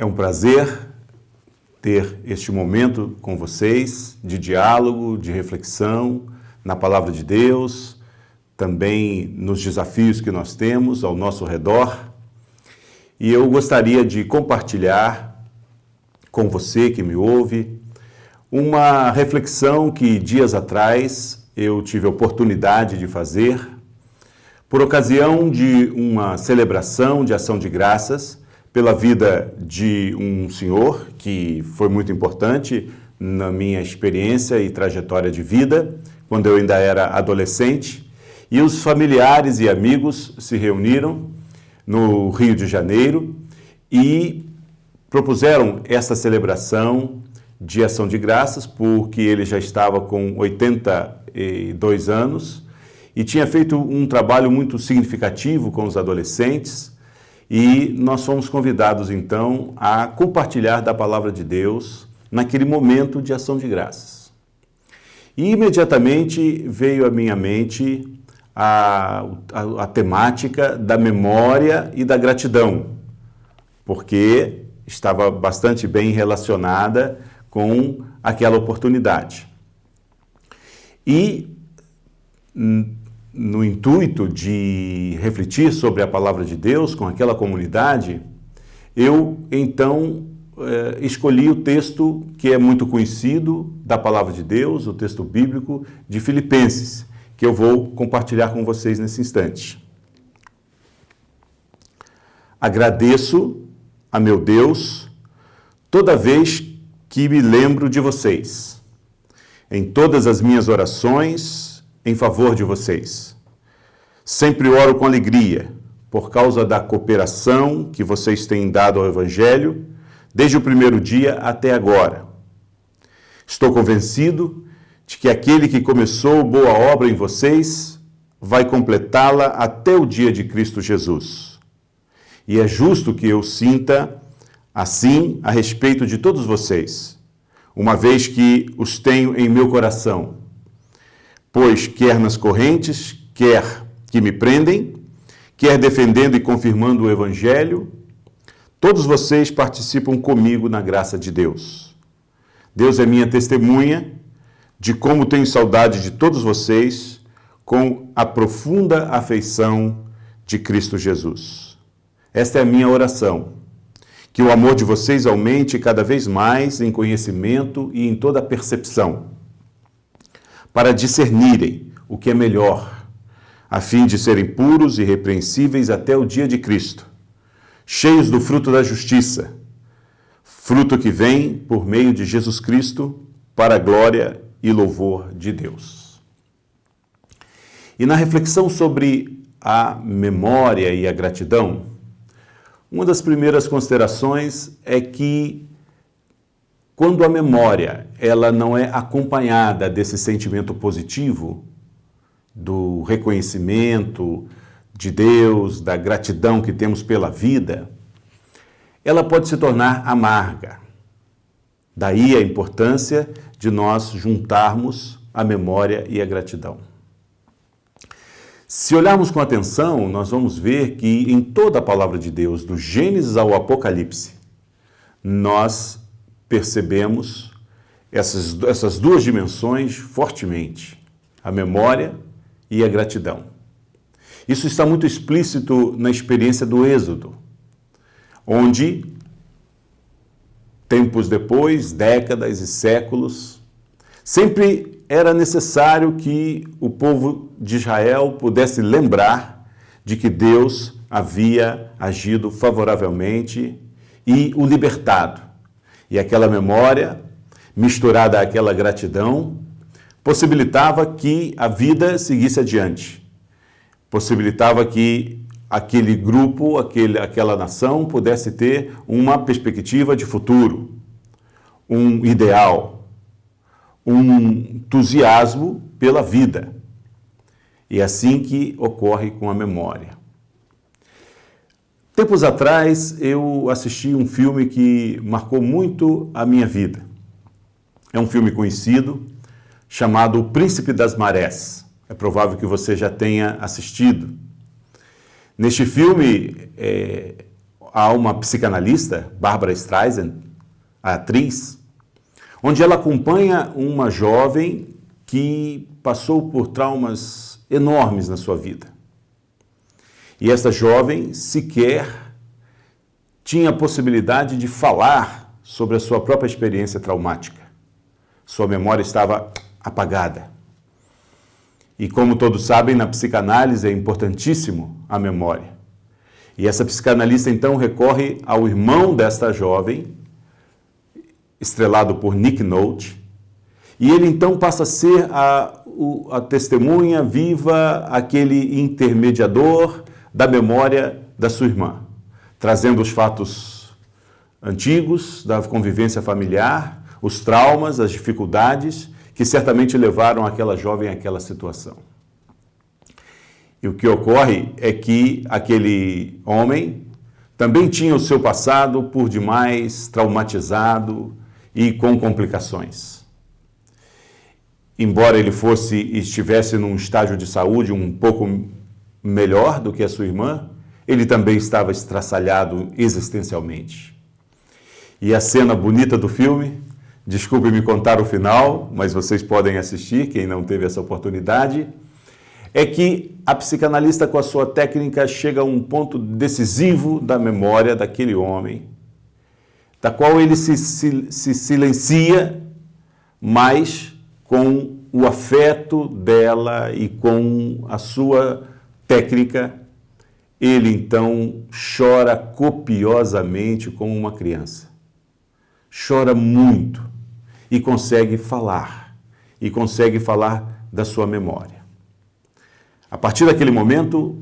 É um prazer ter este momento com vocês, de diálogo, de reflexão na Palavra de Deus, também nos desafios que nós temos ao nosso redor. E eu gostaria de compartilhar com você que me ouve uma reflexão que dias atrás eu tive a oportunidade de fazer por ocasião de uma celebração de ação de graças pela vida de um senhor que foi muito importante na minha experiência e trajetória de vida, quando eu ainda era adolescente, e os familiares e amigos se reuniram no Rio de Janeiro e propuseram essa celebração de ação de graças, porque ele já estava com 82 anos e tinha feito um trabalho muito significativo com os adolescentes. E nós fomos convidados, então, a compartilhar da Palavra de Deus naquele momento de ação de graças. E imediatamente veio à minha mente a temática da memória e da gratidão, porque estava bastante bem relacionada com aquela oportunidade. E no intuito de refletir sobre a Palavra de Deus com aquela comunidade, eu então escolhi o texto que é muito conhecido da Palavra de Deus, o texto bíblico de Filipenses, que eu vou compartilhar com vocês nesse instante. Agradeço a meu Deus toda vez que me lembro de vocês, em todas as minhas orações em favor de vocês. Sempre oro com alegria, por causa da cooperação que vocês têm dado ao Evangelho, desde o primeiro dia até agora. Estou convencido de que aquele que começou boa obra em vocês vai completá-la até o dia de Cristo Jesus. E é justo que eu sinta assim a respeito de todos vocês, uma vez que os tenho em meu coração. Pois quer nas correntes, quer que me prendem, quer defendendo e confirmando o Evangelho, todos vocês participam comigo na graça de Deus. Deus é minha testemunha de como tenho saudade de todos vocês com a profunda afeição de Cristo Jesus. Esta é a minha oração, que o amor de vocês aumente cada vez mais em conhecimento e em toda percepção, para discernirem o que é melhor, a fim de serem puros e irrepreensíveis até o dia de Cristo, cheios do fruto da justiça, fruto que vem por meio de Jesus Cristo para a glória e louvor de Deus. E na reflexão sobre a memória e a gratidão, uma das primeiras considerações é que quando a memória ela não é acompanhada desse sentimento positivo, do reconhecimento de Deus, da gratidão que temos pela vida, ela pode se tornar amarga. Daí a importância de nós juntarmos a memória e a gratidão. Se olharmos com atenção, nós vamos ver que em toda a Palavra de Deus, do Gênesis ao Apocalipse, nós percebemos essas duas dimensões fortemente, a memória e a gratidão. Isso está muito explícito na experiência do Êxodo, onde, tempos depois, décadas e séculos, sempre era necessário que o povo de Israel pudesse lembrar de que Deus havia agido favoravelmente e o libertado. E aquela memória, misturada àquela gratidão, possibilitava que a vida seguisse adiante. Possibilitava que aquele grupo, aquela nação pudesse ter uma perspectiva de futuro, um ideal, um entusiasmo pela vida. E é assim que ocorre com a memória. Tempos atrás, eu assisti um filme que marcou muito a minha vida. É um filme conhecido, chamado O Príncipe das Marés. É provável que você já tenha assistido. Neste filme, há uma psicanalista, Barbra Streisand, a atriz, onde ela acompanha uma jovem que passou por traumas enormes na sua vida. E essa jovem sequer tinha a possibilidade de falar sobre a sua própria experiência traumática. Sua memória estava apagada. E como todos sabem, na psicanálise é importantíssimo a memória. E essa psicanalista então recorre ao irmão desta jovem, estrelado por Nick Nolte, e ele então passa a ser a testemunha viva, aquele intermediador da memória da sua irmã, trazendo os fatos antigos da convivência familiar, os traumas, as dificuldades que certamente levaram aquela jovem àquela situação. E o que ocorre é que aquele homem também tinha o seu passado por demais traumatizado e com complicações. Embora ele estivesse num estágio de saúde um pouco melhor do que a sua irmã, ele também estava estraçalhado existencialmente. E a cena bonita do filme, desculpe me contar o final, mas vocês podem assistir, quem não teve essa oportunidade, é que a psicanalista, com a sua técnica, chega a um ponto decisivo da memória daquele homem, da qual ele se silencia, mas com o afeto dela e com a sua técnica, ele então chora copiosamente como uma criança. Chora muito e consegue falar da sua memória. A partir daquele momento,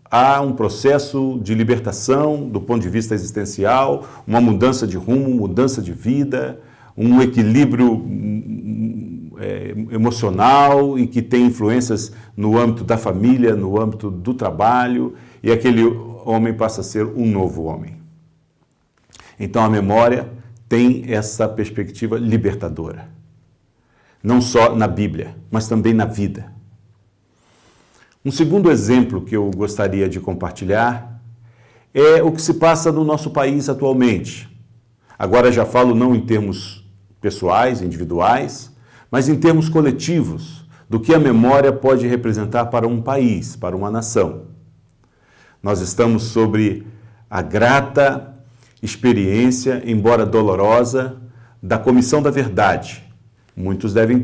há um processo de libertação do ponto de vista existencial, uma mudança de rumo, mudança de vida, um equilíbrio emocional e que tem influências no âmbito da família, no âmbito do trabalho, e aquele homem passa a ser um novo homem. Então a memória tem essa perspectiva libertadora, não só na Bíblia, mas também na vida. Um segundo exemplo que eu gostaria de compartilhar é o que se passa no nosso país atualmente. Agora já falo não em termos pessoais, individuais, mas em termos coletivos, do que a memória pode representar para um país, para uma nação. Nós estamos sobre a grata experiência, embora dolorosa, da Comissão da Verdade. Muitos devem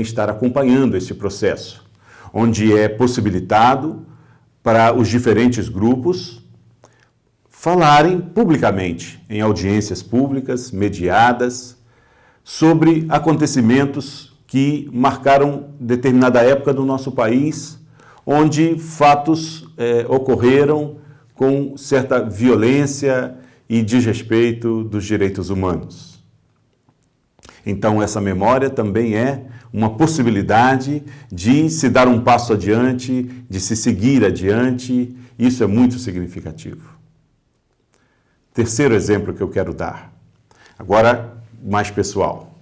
estar acompanhando esse processo, onde é possibilitado para os diferentes grupos falarem publicamente, em audiências públicas, mediadas, sobre acontecimentos que marcaram determinada época do nosso país, onde fatos ocorreram com certa violência e desrespeito dos direitos humanos. Então, essa memória também é uma possibilidade de se dar um passo adiante, de se seguir adiante. Isso é muito significativo. Terceiro exemplo que eu quero dar, agora mais pessoal.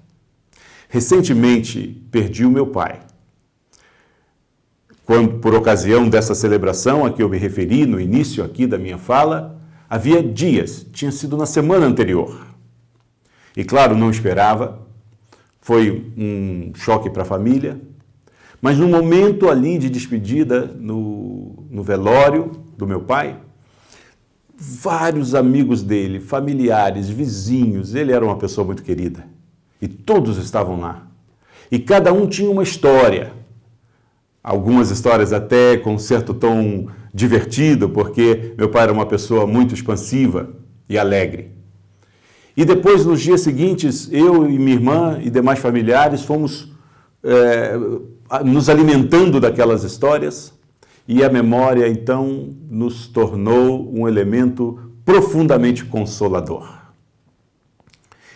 Recentemente perdi o meu pai. Quando, por ocasião dessa celebração a que eu me referi no início aqui da minha fala, havia dias, tinha sido na semana anterior. E claro, não esperava, foi um choque para a família, mas no momento ali de despedida, no velório do meu pai, vários amigos dele, familiares, vizinhos, ele era uma pessoa muito querida, e todos estavam lá. E cada um tinha uma história, algumas histórias até com um certo tom divertido, porque meu pai era uma pessoa muito expansiva e alegre. E depois, nos dias seguintes, eu e minha irmã e demais familiares fomos nos alimentando daquelas histórias, e a memória, então, nos tornou um elemento profundamente consolador.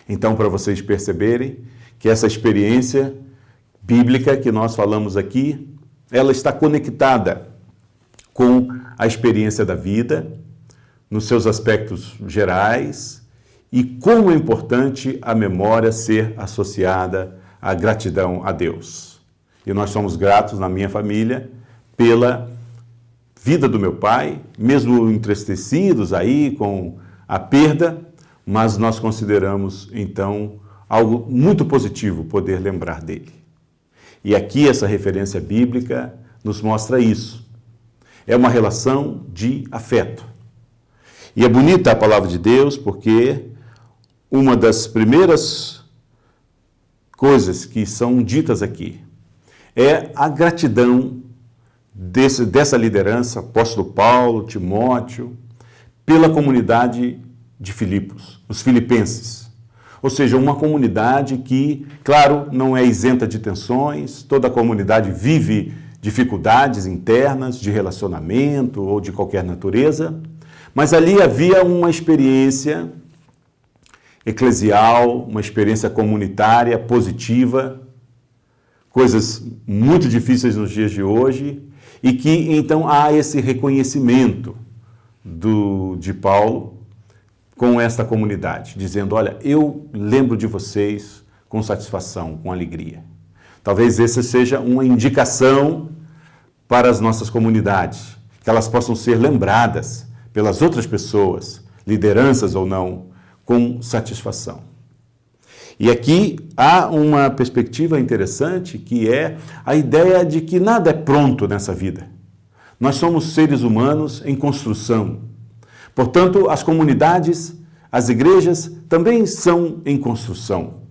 Então, para vocês perceberem que essa experiência bíblica que nós falamos aqui, ela está conectada com a experiência da vida, nos seus aspectos gerais, e como é importante a memória ser associada à gratidão a Deus. E nós somos gratos, na minha família, pela vida do meu pai, mesmo entristecidos aí com a perda, mas nós consideramos, então, algo muito positivo poder lembrar dele. E aqui essa referência bíblica nos mostra isso. É uma relação de afeto. E é bonita a palavra de Deus porque uma das primeiras coisas que são ditas aqui é a gratidão dessa liderança, apóstolo Paulo, Timóteo, pela comunidade de Filipos, os filipenses. Ou seja, uma comunidade que, claro, não é isenta de tensões, toda a comunidade vive dificuldades internas de relacionamento ou de qualquer natureza, mas ali havia uma experiência eclesial, uma experiência comunitária positiva, coisas muito difíceis nos dias de hoje, e que então há esse reconhecimento de Paulo com esta comunidade, dizendo, olha, eu lembro de vocês com satisfação, com alegria. Talvez essa seja uma indicação para as nossas comunidades, que elas possam ser lembradas pelas outras pessoas, lideranças ou não, com satisfação. E aqui há uma perspectiva interessante, que é a ideia de que nada é pronto nessa vida. Nós somos seres humanos em construção. Portanto, as comunidades, as igrejas também são em construção.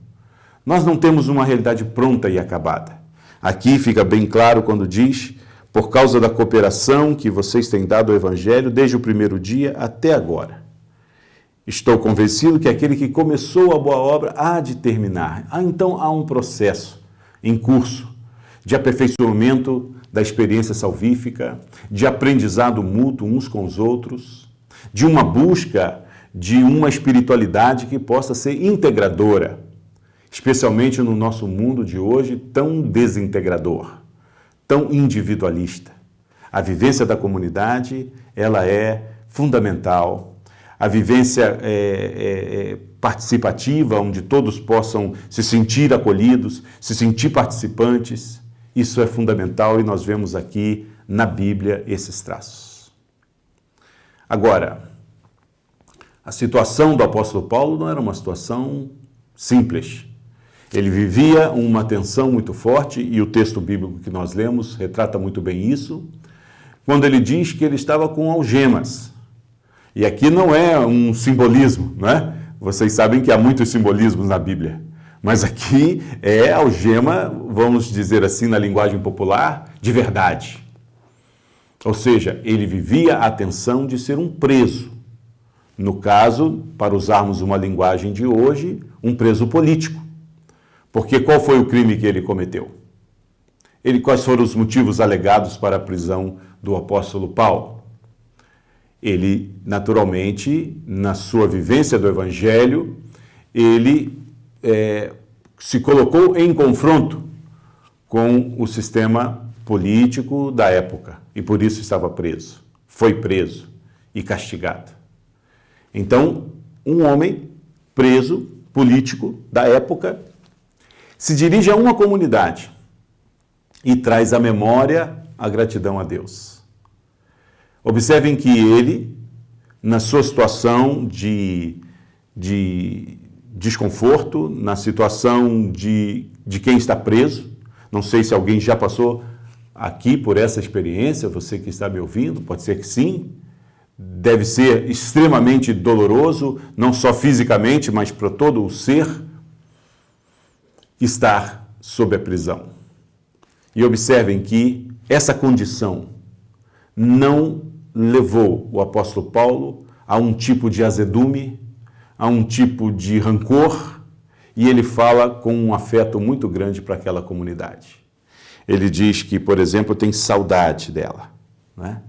Nós não temos uma realidade pronta e acabada. Aqui fica bem claro quando diz, por causa da cooperação que vocês têm dado ao Evangelho desde o primeiro dia até agora. Estou convencido que aquele que começou a boa obra há de terminar. Então há um processo em curso de aperfeiçoamento da experiência salvífica, de aprendizado mútuo uns com os outros, de uma busca de uma espiritualidade que possa ser integradora, especialmente no nosso mundo de hoje tão desintegrador, tão individualista. A vivência da comunidade, ela é fundamental. A vivência participativa, onde todos possam se sentir acolhidos, se sentir participantes, isso é fundamental e nós vemos aqui na Bíblia esses traços. Agora, a situação do apóstolo Paulo não era uma situação simples. Ele vivia uma tensão muito forte e o texto bíblico que nós lemos retrata muito bem isso, quando ele diz que ele estava com algemas. E aqui não é um simbolismo, não é? Vocês sabem que há muitos simbolismos na Bíblia. Mas aqui é algema, vamos dizer assim na linguagem popular, de verdade. Ou seja, ele vivia a tensão de ser um preso. No caso, para usarmos uma linguagem de hoje, um preso político. Porque qual foi o crime que ele cometeu? Quais foram os motivos alegados para a prisão do apóstolo Paulo? Ele, naturalmente, na sua vivência do Evangelho, ele se colocou em confronto com o sistema político da época e por isso estava preso, foi preso e castigado. Então, um homem preso, político da época, se dirige a uma comunidade e traz à memória a gratidão a Deus. Observem que ele, na sua situação de desconforto, na situação de quem está preso, não sei se alguém já passou aqui por essa experiência, você que está me ouvindo, pode ser que sim, deve ser extremamente doloroso, não só fisicamente, mas para todo o ser, estar sob a prisão. E observem que essa condição não levou o apóstolo Paulo a um tipo de azedume, a um tipo de rancor, e ele fala com um afeto muito grande para aquela comunidade. Ele diz que, por exemplo, tem saudade dela, né?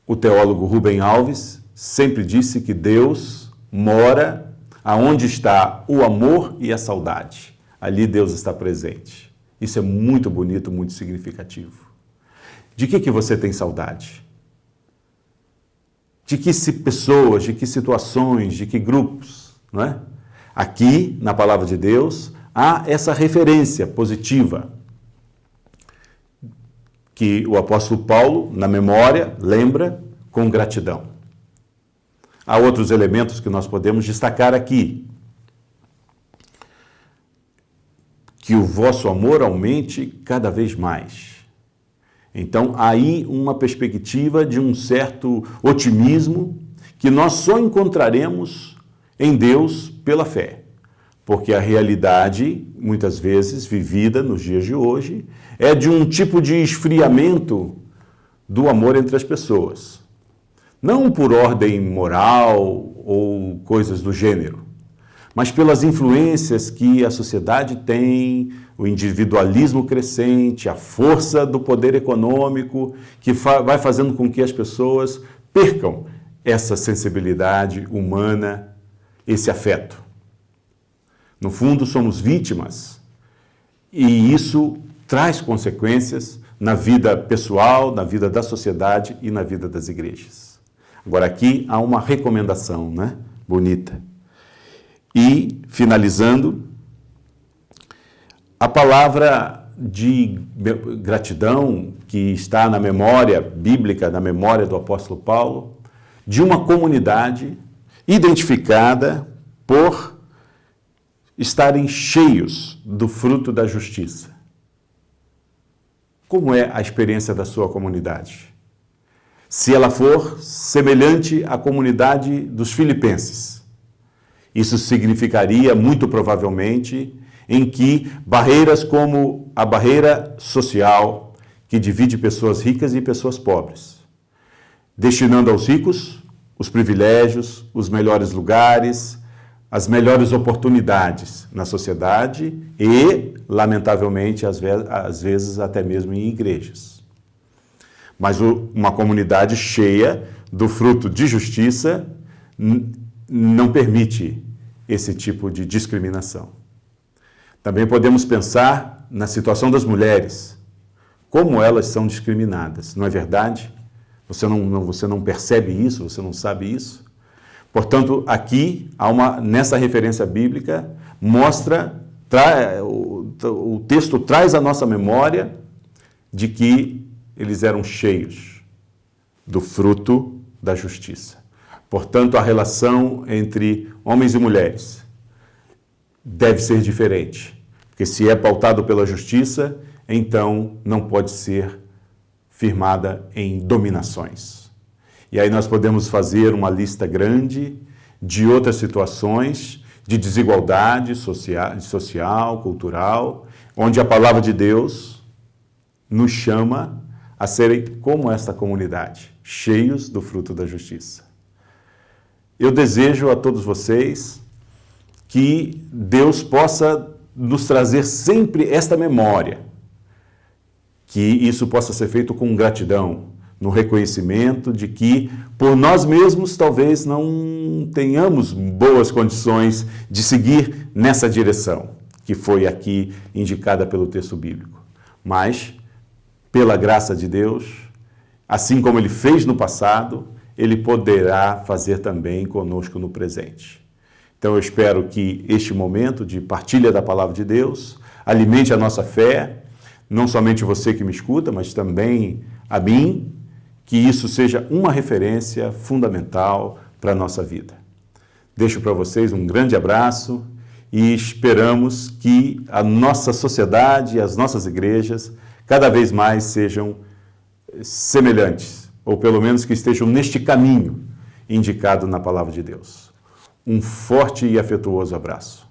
O teólogo Rubem Alves sempre disse que Deus mora aonde está o amor e a saudade. Ali Deus está presente. Isso é muito bonito, muito significativo. De que você tem saudade? De que pessoas, de que situações, de que grupos, não é? Aqui, na palavra de Deus, há essa referência positiva. que o apóstolo Paulo, na memória, lembra com gratidão. Há outros elementos que nós podemos destacar aqui. Que o vosso amor aumente cada vez mais. Então, há aí uma perspectiva de um certo otimismo que nós só encontraremos em Deus pela fé. Porque a realidade, muitas vezes vivida nos dias de hoje, é de um tipo de esfriamento do amor entre as pessoas. Não por ordem moral ou coisas do gênero, mas pelas influências que a sociedade tem, o individualismo crescente, a força do poder econômico, que vai fazendo com que as pessoas percam essa sensibilidade humana, esse afeto. No fundo, somos vítimas e isso traz consequências na vida pessoal, na vida da sociedade e na vida das igrejas. Agora, aqui há uma recomendação, né? Bonita. E, finalizando, a palavra de gratidão que está na memória bíblica, na memória do apóstolo Paulo, de uma comunidade identificada por estarem cheios do fruto da justiça. Como é a experiência da sua comunidade? Se ela for semelhante à comunidade dos filipenses, isso significaria, muito provavelmente, em que barreiras como a barreira social, que divide pessoas ricas e pessoas pobres, destinando aos ricos os privilégios, os melhores lugares, as melhores oportunidades na sociedade e, lamentavelmente, às vezes até mesmo em igrejas. Mas uma comunidade cheia do fruto de justiça não permite esse tipo de discriminação. Também podemos pensar na situação das mulheres, como elas são discriminadas, não é verdade? Você não percebe isso, você não sabe isso? Portanto, aqui, nessa referência bíblica, o texto traz à nossa memória de que eles eram cheios do fruto da justiça. Portanto, a relação entre homens e mulheres deve ser diferente, porque se é pautado pela justiça, então não pode ser firmada em dominações. E aí nós podemos fazer uma lista grande de outras situações de desigualdade social, cultural, onde a palavra de Deus nos chama a serem como esta comunidade, cheios do fruto da justiça. Eu desejo a todos vocês que Deus possa nos trazer sempre esta memória, que isso possa ser feito com gratidão, no reconhecimento de que, por nós mesmos, talvez não tenhamos boas condições de seguir nessa direção, que foi aqui indicada pelo texto bíblico. Mas, pela graça de Deus, assim como Ele fez no passado, Ele poderá fazer também conosco no presente. Então, eu espero que este momento de partilha da palavra de Deus alimente a nossa fé, não somente você que me escuta, mas também a mim, que isso seja uma referência fundamental para a nossa vida. Deixo para vocês um grande abraço e esperamos que a nossa sociedade e as nossas igrejas cada vez mais sejam semelhantes, ou pelo menos que estejam neste caminho indicado na palavra de Deus. Um forte e afetuoso abraço.